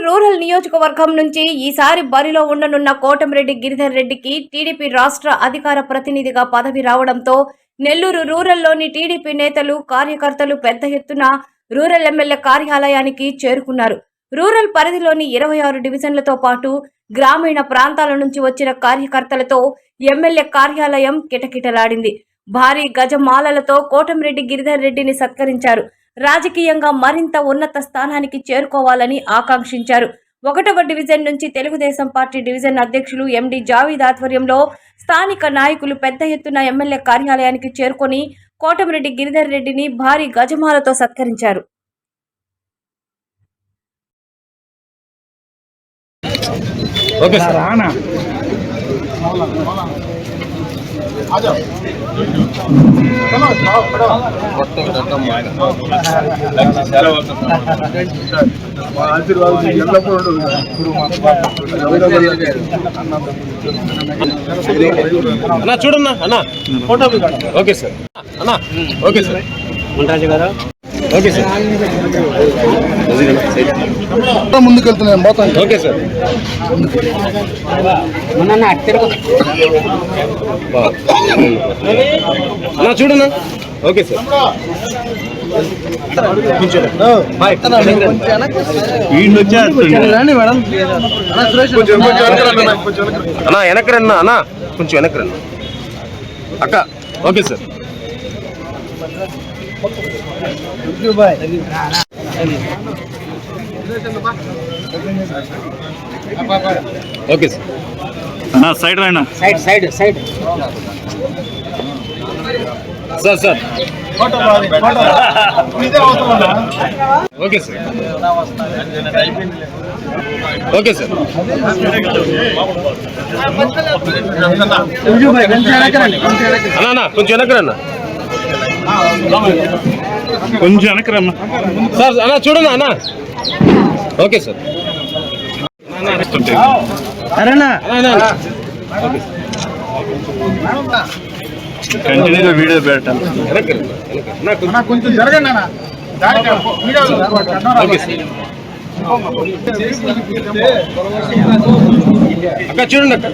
Rural నియోజకవర్గం నుంచి ఈసారి బరిలో ఉండనున్న కోటమిరెడ్డి గిరిధర్ రెడ్డికి టీడీపీ రాష్ట్ర అధికార ప్రతినిధిగా పదవి రావడంతో నెల్లూరు రూరల్లోని టీడీపీ నేతలు కార్యకర్తలు పెద్ద ఎత్తున రూరల్ ఎమ్మెల్యే కార్యాలయానికి చేరుకున్నారు. రూరల్ పరిధిలోని 26 డివిజన్లతో పాటు గ్రామీణ ప్రాంతాల నుంచి వచ్చిన కార్యకర్తలతో ఎమ్మెల్యే కార్యాలయం కిటకిటలాడింది. భారీ గజమాలలతో కోటమిరెడ్డి గిరిధర్ రెడ్డిని సత్కరించారు. రాజకీయంగా మరింత ఉన్నత స్థానానికి చేరుకోవాలని ఆకాంక్షించారు. 1వ డివిజన్ నుంచి తెలుగుదేశం పార్టీ డివిజన్ అధ్యక్షులు ఎండి జావీద్ ఆధ్వర్యంలో స్థానిక నాయకులు పెద్ద ఎత్తున ఎమ్మెల్యే కార్యాలయానికి చేరుకొని కోటమిరెడ్డి గిరిధర్ రెడ్డిని భారీ గజమాలతో సత్కరించారు. అన్నా చూడన్నా అన్నా ఫోటో. ఓకే సార్ అన్నా. ఓకే సార్ ముంటాజీ గారు. ఓకే సార్ ముందుకెళ్తున్నాను మొత్తం. ఓకే సార్ అన్నా చూడన్నా. ఓకే సార్ అన్నా వెనక్కి రన్నా. అన్నా కొంచెం వెనక్కి రన్నా అక్క. ఓకే సార్ ఓకే సార్ అన్నా సైడ్ రాయనా. Side sir sir okay sir. Okay sir అన్నా కొంచెం వెనకరన్నా. కొంచెం వెనకరమ్మా సార్ అన్నా చూడన్నా అన్నా. ఓకే సార్ కంటిన్యూగా వీడియో పెట్టాలి. కొంచెం జరగండి. అక్క చూడండి అక్క.